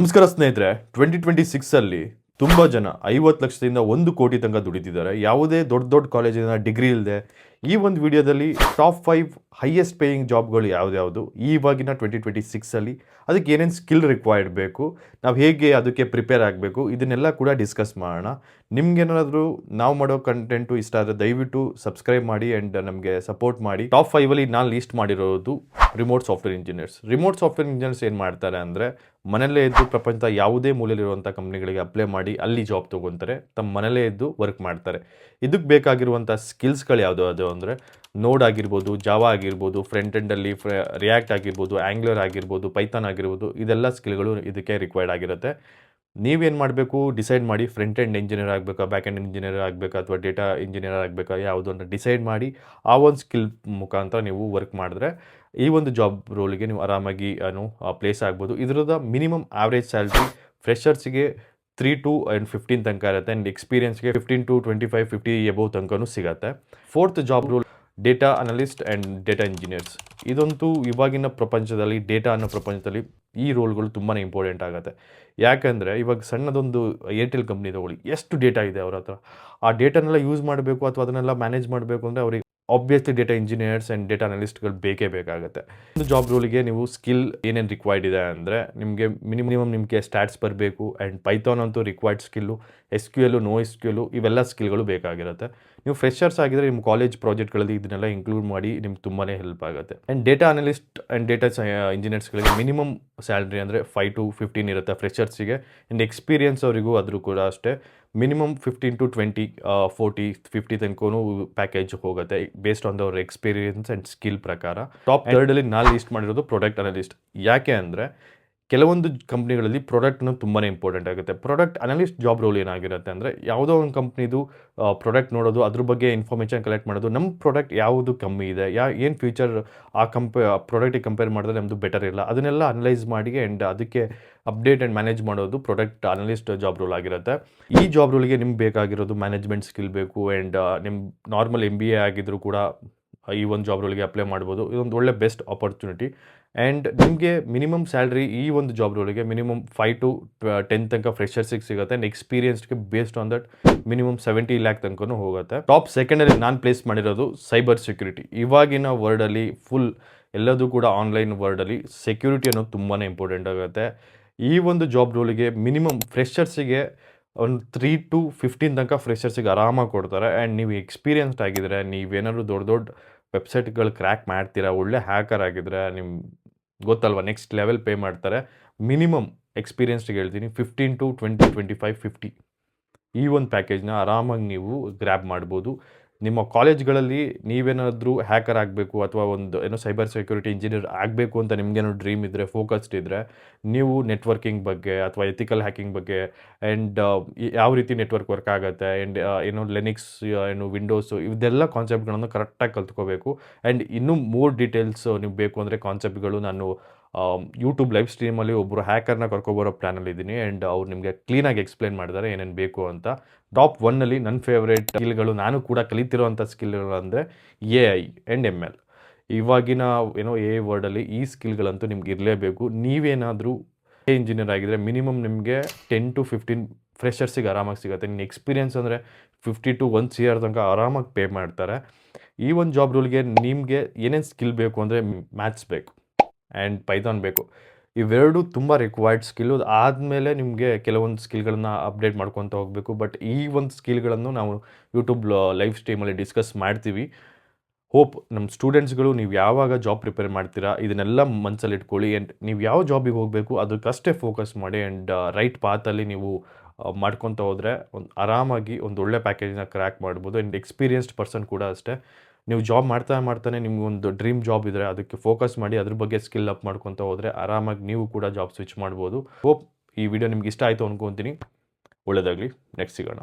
ನಮಸ್ಕಾರ ಸ್ನೇಹಿತರೆ, 2026 ತುಂಬ ಜನ 50 ಲಕ್ಷದಿಂದ 1 ಕೋಟಿ ತನಕ ದುಡಿತಿದ್ದಾರೆ. ಯಾವುದೇ ದೊಡ್ಡ ಕಾಲೇಜಿನ ಡಿಗ್ರಿ ಇಲ್ಲದೆ ಈ ಒಂದು ವಿಡಿಯೋದಲ್ಲಿ ಟಾಪ್ 5 ಹೈಯೆಸ್ಟ್ ಪೇಯಿಂಗ್ ಜಾಬ್ಗಳು ಯಾವ್ದು ಇವಾಗಿನ 2026 ಅದಕ್ಕೆ ಏನೇನು ಸ್ಕಿಲ್ ರಿಕ್ವೈರ್ಡ್ ಬೇಕು, ನಾವು ಹೇಗೆ ಅದಕ್ಕೆ ಪ್ರಿಪೇರ್ ಆಗಬೇಕು, ಇದನ್ನೆಲ್ಲ ಕೂಡ ಡಿಸ್ಕಸ್ ಮಾಡೋಣ. ನಿಮ್ಗೇನಾದರೂ ನಾವು ಮಾಡೋ ಕಂಟೆಂಟು ಇಷ್ಟ ಆದರೆ ದಯವಿಟ್ಟು ಸಬ್ಸ್ಕ್ರೈಬ್ ಮಾಡಿ ಆ್ಯಂಡ್ ನಮಗೆ ಸಪೋರ್ಟ್ ಮಾಡಿ. ಟಾಪ್ 5 ನಾನು ಲೀಸ್ಟ್ ಮಾಡಿರೋದು ರಿಮೋಟ್ ಸಾಫ್ಟ್ವೇರ್ ಇಂಜಿನಿಯರ್ಸ್ ಏನು ಮಾಡ್ತಾರೆ ಅಂದರೆ, ಮನೆಯಲ್ಲೇ ಇದ್ದು ಪ್ರಪಂಚದ ಯಾವುದೇ ಮೂಲೆಯಲ್ಲಿರುವಂಥ ಕಂಪ್ನಿಗಳಿಗೆ ಅಪ್ಲೈ ಮಾಡಿ ಅಲ್ಲಿ ಜಾಬ್ ತೊಗೊತಾರೆ, ತಮ್ಮ ಮನೆಯಲ್ಲೇ ಇದ್ದು ವರ್ಕ್ ಮಾಡ್ತಾರೆ. ಇದಕ್ಕೆ ಬೇಕಾಗಿರುವಂಥ ಸ್ಕಿಲ್ಸ್ಗಳು ಯಾವುದು ಅಂದರೆ ನೋಡ್ ಆಗಿರ್ಬೋದು, ಜಾವಾ ಆಗಿರ್ಬೋದು, ಫ್ರಂಟ್ ಎಂಡಲ್ಲಿ ರಿಯಾಕ್ಟ್ ಆಗಿರ್ಬೋದು, ಆ್ಯಂಗ್ಲರ್ ಆಗಿರ್ಬೋದು, ಪೈಥಾನ್ ಆಗಿರ್ಬೋದು, ಇದೆಲ್ಲ ಸ್ಕಿಲ್ಗಳು ಇದಕ್ಕೆ ರಿಕ್ವೈರ್ಡ್ ಆಗಿರುತ್ತೆ. ನೀವೇನು ಮಾಡಬೇಕು, ಡಿಸೈಡ್ ಮಾಡಿ ಫ್ರಂಟ್ ಎಂಡ್ ಇಂಜಿನಿಯರ್ ಆಗಬೇಕಾ, ಬ್ಯಾಕ್ ಎಂಡ್ ಇಂಜಿನಿಯರ್ ಆಗಬೇಕಾ, ಅಥವಾ ಡೇಟಾ ಇಂಜಿನಿಯರ್ ಆಗಬೇಕಾ, ಯಾವುದು ಅಂತ ಡಿಸೈಡ್ ಮಾಡಿ ಆ ಒಂದು ಸ್ಕಿಲ್ ಮುಖಾಂತರ ನೀವು ವರ್ಕ್ ಮಾಡಿದ್ರೆ ಈ ಒಂದು ಜಾಬ್ ರೋಲಿಗೆ ನೀವು ಆರಾಮಾಗಿ ಪ್ಲೇಸ್ ಆಗ್ಬೋದು. ಇದರದ ಮಿನಿಮಮ್ ಆವ್ರೇಜ್ ಸ್ಯಾಲ್ರಿ ಫ್ರೆಷರ್ಸಿಗೆ 3 to 15 ತನಕ ಇರುತ್ತೆ, ಆ್ಯಂಡ್ ಎಕ್ಸ್ಪೀರಿಯನ್ಸ್ಗೆ 15 to 25, 50 ಎಬೋವ್ ತನಕನೂ ಸಿಗುತ್ತೆ. 4th job roll data analyst and data engineers. ಇದಂತೂ ಇವಾಗಿನ ಪ್ರಪಂಚದಲ್ಲಿ, ಡೇಟಾ ಅನ್ನೋ ಪ್ರಪಂಚದಲ್ಲಿ ಈ ರೋಲ್ಗಳು ತುಂಬಾ ಇಂಪಾರ್ಟೆಂಟ್ ಆಗುತ್ತೆ. ಯಾಕಂದರೆ ಇವಾಗ ಸಣ್ಣದೊಂದು ಏರ್ಟೆಲ್ ಕಂಪ್ನಿ ತೊಗೊಳ್ಳಿ, ಎಷ್ಟು ಡೇಟಾ ಇದೆ ಅವ್ರ ಹತ್ರ. ಆ ಡೇಟಾನೆಲ್ಲ ಯೂಸ್ ಮಾಡಬೇಕು ಅಥವಾ ಅದನ್ನೆಲ್ಲ ಮ್ಯಾನೇಜ್ ಮಾಡಬೇಕು ಅಂದರೆ ಅವ್ರಿಗೆ obviously data engineers and data ಅನಲಿಸ್ಟ್ಗಳು ಬೇಕಾಗುತ್ತೆ. ಒಂದು ಜಾಬ್ ರೋಲಿಗೆ ನೀವು ಸ್ಕಿಲ್ ಏನೇನು ರಿಕ್ವೈರ್ಡ್ ಇದೆ ಅಂದರೆ, ನಿಮಗೆ ಮಿನಿಮಮ್ ನಿಮಗೆ ಸ್ಟ್ಯಾಟ್ಸ್ ಬರಬೇಕು, ಆ್ಯಂಡ್ ಪೈಥಾನ್ ಅಂತೂ ರಿಕ್ವೈರ್ಡ್ ಸ್ಕಿಲ್ಲು, SQL, NoSQL ಇವೆಲ್ಲ ಸ್ಕಿಲ್ಗಳು ಬೇಕಾಗಿರುತ್ತೆ. ನೀವು ಫ್ರೆಷರ್ಸ್ ಆಗಿದ್ದರೆ ನಿಮ್ಮ ಕಾಲೇಜ್ ಪ್ರಾಜೆಕ್ಟ್ಗಳಲ್ಲಿ ಇದನ್ನೆಲ್ಲ ಇನ್ಕ್ಲೂಡ್ ಮಾಡಿ ನಿಮ್ಗೆ ತುಂಬಾ ಹೆಲ್ಪ್ ಆಗುತ್ತೆ. And data analyst and data ಇಂಜಿನಿಯರ್ಸ್ಗಳಿಗೆ ಮಿನಿಮಮ್ ಸ್ಯಾಲ್ರಿ ಅಂದರೆ 5 to 15 ಇರುತ್ತೆ ಫ್ರೆಷರ್ಸಿಗೆ, ಆ್ಯಂಡ್ ಎಕ್ಸ್ಪೀರಿಯನ್ಸ್ ಅವರಿಗೂ ಆದರೂ ಕೂಡ ಅಷ್ಟೇ ಮಿನಿಮಮ್ 15 to 20, 40, 50 ತನಕನೂ ಪ್ಯಾಕೇಜ್ ಹೋಗುತ್ತೆ based on their experience and skill ಪ್ರಕಾರ. ಟಾಪ್ 3 ನಾನು ಲೀಸ್ಟ್ ಮಾಡಿರೋದು ಪ್ರಾಡಕ್ಟ್ ಅನಲಿಸ್ಟ್. ಯಾಕೆ ಅಂದರೆ ಕೆಲವೊಂದು ಕಂಪ್ನಿಗಳಲ್ಲಿ ಪ್ರಾಡಕ್ಟ್ನ ತುಂಬಾ ಇಂಪಾರ್ಟೆಂಟ್ ಆಗುತ್ತೆ. ಪ್ರಾಡಕ್ಟ್ ಅನಲಿಸ್ಟ್ ಜಾಬ್ ರೋಲ್ ಏನಾಗಿರುತ್ತೆ ಅಂದರೆ, ಯಾವುದೋ ಒಂದು ಕಂಪ್ನಿದು ಪ್ರಾಡಕ್ಟ್ ನೋಡೋದು, ಅದ್ರ ಬಗ್ಗೆ ಇನ್ಫಾರ್ಮೇಷನ್ ಕಲೆಕ್ಟ್ ಮಾಡೋದು, ನಮ್ಮ ಪ್ರಾಡಕ್ಟ್ ಯಾವುದು ಕಮ್ಮಿ ಇದೆ, ಏನು ಫ್ಯೂಚರ್ ಆ ಪ್ರಾಡಕ್ಟಿಗೆ ಕಂಪೇರ್ ಮಾಡಿದ್ರೆ ನಮ್ಮದು ಬೆಟರ್ ಇಲ್ಲ, ಅದನ್ನೆಲ್ಲ ಅನಲೈಸ್ ಮಾಡಿ ಆ್ಯಂಡ್ ಅದಕ್ಕೆ ಅಪ್ಡೇಟ್ ಆ್ಯಂಡ್ ಮ್ಯಾನೇಜ್ ಮಾಡೋದು ಪ್ರಾಡಕ್ಟ್ ಅನಲಿಸ್ಟ್ ಜಾಬ್ ರೋಲ್ ಆಗಿರುತ್ತೆ. ಈ ಜಾಬ್ ರೋಲ್ಗೆ ನಿಮ್ಗೆ ಬೇಕಾಗಿರೋದು ಮ್ಯಾನೇಜ್ಮೆಂಟ್ ಸ್ಕಿಲ್ ಬೇಕು, ಆ್ಯಂಡ್ ನಿಮ್ಮ ನಾರ್ಮಲ್ MBA ಆಗಿದ್ದರೂ ಕೂಡ ಈ ಒಂದು ಜಾಬ್ ರೋಲ್ಗೆ ಅಪ್ಲೈ ಮಾಡ್ಬೋದು. ಇದೊಂದು ಒಳ್ಳೆ ಬೆಸ್ಟ್ ಆಪರ್ಚುನಿಟಿ. ಆ್ಯಂಡ್ ನಿಮಗೆ ಮಿನಿಮಮ್ ಸ್ಯಾಲ್ರಿ ಈ ಒಂದು ಜಾಬ್ ರೋಲಿಗೆ ಮಿನಿಮಮ್ 5 to 10 ತನಕ ಫ್ರೆಷರ್ಸಿಗೆ ಸಿಗುತ್ತೆ, ಆ್ಯಂಡ್ ಎಕ್ಸ್ಪೀರಿಯನ್ಸ್ಗೆ based on that minimum 70 lakh ತನಕನೂ ಹೋಗುತ್ತೆ. ಟಾಪ್ 2 ನಾನು ಪ್ಲೇಸ್ ಮಾಡಿರೋದು ಸೈಬರ್ ಸೆಕ್ಯೂರಿಟಿ. ಇವಾಗಿನ ವರ್ಡಲ್ಲಿ ಎಲ್ಲದೂ ಕೂಡ ಆನ್ಲೈನ್ ವರ್ಡಲ್ಲಿ ಸೆಕ್ಯೂರಿಟಿ ಅನ್ನೋದು ತುಂಬಾ ಇಂಪಾರ್ಟೆಂಟ್ ಆಗುತ್ತೆ. ಈ ಒಂದು ಜಾಬ್ ರೋಲಿಗೆ ಮಿನಿಮಮ್ ಫ್ರೆಷರ್ಸಿಗೆ ಒಂದು 3 to 15 ತನಕ ಫ್ರೆಷರ್ಸಿಗೆ ಆರಾಮಾಗಿ ಕೊಡ್ತಾರೆ. ಆ್ಯಂಡ್ ನೀವು ಎಕ್ಸ್ಪೀರಿಯನ್ಸ್ಡ್ ಆಗಿದ್ದರೆ, ನೀವೇನಾದ್ರು ದೊಡ್ಡ ವೆಬ್ಸೈಟ್ಗಳು ಕ್ರ್ಯಾಕ್ ಮಾಡ್ತೀರಾ, ಒಳ್ಳೆ ಹ್ಯಾಕರ್ ಆಗಿದ್ದರೆ, ಗೊತ್ತಲ್ವ ನೆಕ್ಸ್ಟ್ ಲೆವೆಲ್ ಪೇ ಮಾಡ್ತಾರೆ. ಮಿನಿಮಮ್ ಎಕ್ಸ್ಪೀರಿಯನ್ಸ್ಗೆ ಹೇಳ್ತೀನಿ 15 to 20, 25, 50 ಈ ಒಂದು ಪ್ಯಾಕೇಜ್ನ ಆರಾಮಾಗಿ ನೀವು ಗ್ರ್ಯಾಬ್ ಮಾಡ್ಬೋದು. ನಿಮ್ಮ ಕಾಲೇಜ್ಗಳಲ್ಲಿ ನೀವೇನಾದರೂ ಹ್ಯಾಕರ್ ಆಗಬೇಕು ಅಥವಾ ಸೈಬರ್ ಸೆಕ್ಯೂರಿಟಿ ಇಂಜಿನಿಯರ್ ಆಗಬೇಕು ಅಂತ ನಿಮಗೇನೋ ಡ್ರೀಮ್ ಇದ್ದರೆ, ಫೋಕಸ್ಡ್ ಇದ್ದರೆ, ನೀವು ನೆಟ್ವರ್ಕಿಂಗ್ ಬಗ್ಗೆ ಅಥವಾ ಎಥಿಕಲ್ ಹ್ಯಾಕಿಂಗ್ ಬಗ್ಗೆ ಆ್ಯಂಡ್ ಯಾವ ರೀತಿ ನೆಟ್ವರ್ಕ್ ವರ್ಕ್ ಆಗುತ್ತೆ, ಆ್ಯಂಡ್ ಲಿನಕ್ಸ್, ವಿಂಡೋಸು, ಇದೆಲ್ಲ ಕಾನ್ಸೆಪ್ಟ್ಗಳನ್ನು ಕರೆಕ್ಟಾಗಿ ಕಲ್ತ್ಕೋಬೇಕು. ಆ್ಯಂಡ್ ಇನ್ನೂ ಮೋರ್ ಡೀಟೇಲ್ಸ್ ನೀವು ಬೇಕು ಅಂದರೆ ಕಾನ್ಸೆಪ್ಟ್ಗಳು ನಾನು ಯೂಟ್ಯೂಬ್ ಲೈವ್ ಸ್ಟ್ರೀಮಲ್ಲಿ ಒಬ್ಬರು ಹ್ಯಾಕರ್ನ ಕರ್ಕೊಬರೋ ಪ್ಲ್ಯಾನಲ್ಲಿದ್ದೀನಿ, ಆ್ಯಂಡ್ ಅವ್ರು ನಿಮಗೆ ಕ್ಲೀನಾಗಿ ಎಕ್ಸ್ಪ್ಲೇನ್ ಮಾಡಿದ್ದಾರೆ ಏನೇನು ಬೇಕು ಅಂತ. ಟಾಪ್ 1 ನನ್ನ ಫೇವ್ರೇಟ್ ಸ್ಕಿಲ್ಗಳು, ನಾನು ಕೂಡ ಕಲಿತಿರೋವಂಥ ಸ್ಕಿಲ್ಗಳು ಅಂದರೆ AI ಆ್ಯಂಡ್ ML. ಇವಾಗಿನ AI ವರ್ಡಲ್ಲಿ ಈ ಸ್ಕಿಲ್ಗಳಂತೂ ನಿಮ್ಗೆ ಇರಲೇಬೇಕು. ನೀವೇನಾದರೂ ಇಂಜಿನಿಯರ್ ಆಗಿದ್ದರೆ ಮಿನಿಮಮ್ ನಿಮಗೆ 10 to 15 ಫ್ರೆಷರ್ಸಿಗೆ ಆರಾಮಾಗಿ ಸಿಗುತ್ತೆ. ನಿಮ್ಮ ಎಕ್ಸ್ಪೀರಿಯನ್ಸ್ ಅಂದರೆ 50 to 1 CR ತನಕ ಆರಾಮಾಗಿ ಪೇ ಮಾಡ್ತಾರೆ. ಈ ಒಂದು ಜಾಬ್ ರೋಲ್ಗೆ ನಿಮಗೆ ಏನೇನು ಸ್ಕಿಲ್ ಬೇಕು ಅಂದರೆ, ಮ್ಯಾಥ್ಸ್ ಬೇಕು ಆ್ಯಂಡ್ ಪೈಥಾನ್ ಬೇಕು. ಇವೆರಡು ತುಂಬ ರಿಕ್ವೈರ್ಡ್ ಸ್ಕಿಲ್ಲು. ಆದಮೇಲೆ ನಿಮಗೆ ಕೆಲವೊಂದು ಸ್ಕಿಲ್ಗಳನ್ನ ಅಪ್ಡೇಟ್ ಮಾಡ್ಕೊತ ಹೋಗಬೇಕು. ಬಟ್ ಈ ಒಂದು ಸ್ಕಿಲ್ಗಳನ್ನು ನಾವು ಯೂಟ್ಯೂಬ್ ಲೈವ್ ಸ್ಟ್ರೀಮಲ್ಲಿ ಡಿಸ್ಕಸ್ ಮಾಡ್ತೀವಿ. ಹೋಪ್ ನಮ್ಮ ಸ್ಟೂಡೆಂಟ್ಸ್ಗಳು ನೀವು ಯಾವಾಗ ಜಾಬ್ ಪ್ರಿಪೇರ್ ಮಾಡ್ತೀರಾ ಇದನ್ನೆಲ್ಲ ಮನಸ್ಸಲ್ಲಿ ಇಟ್ಕೊಳ್ಳಿ. ಆ್ಯಂಡ್ ನೀವು ಯಾವ ಜಾಬಿಗೆ ಹೋಗಬೇಕು ಅದಕ್ಕಷ್ಟೇ ಫೋಕಸ್ ಮಾಡಿ, ಆ್ಯಂಡ್ ರೈಟ್ ಪಾತಲ್ಲಿ ನೀವು ಮಾಡ್ಕೊತ ಹೋದರೆ ಆರಾಮಾಗಿ ಒಂದು ಒಳ್ಳೆ ಪ್ಯಾಕೇಜ್ನ ಕ್ರ್ಯಾಕ್ ಮಾಡ್ಬೋದು. ಆ್ಯಂಡ್ ಎಕ್ಸ್ಪೀರಿಯನ್ಸ್ಡ್ ಪರ್ಸನ್ ಕೂಡ ಅಷ್ಟೇ. ನೀವು ಜಾಬ್ ಮಾಡ್ತಾನೆ ನಿಮಗೊಂದು ಡ್ರೀಮ್ ಜಾಬ್ ಇದ್ದರೆ ಅದಕ್ಕೆ ಫೋಕಸ್ ಮಾಡಿ ಅದ್ರ ಬಗ್ಗೆ ಸ್ಕಿಲ್ ಅಪ್ ಮಾಡ್ಕೊತ ಹೋದರೆ ಆರಾಮಾಗಿ ನೀವು ಕೂಡ ಜಾಬ್ ಸ್ವಿಚ್ ಮಾಡ್ಬೋದು. ಹೋಪ್ ಈ ವಿಡಿಯೋ ನಿಮ್ಗೆ ಇಷ್ಟ ಆಯಿತು ಅಂದ್ಕೊತೀನಿ. ಒಳ್ಳೆಯದಾಗಲಿ, ನೆಕ್ಸ್ಟ್ ಸಿಗೋಣ.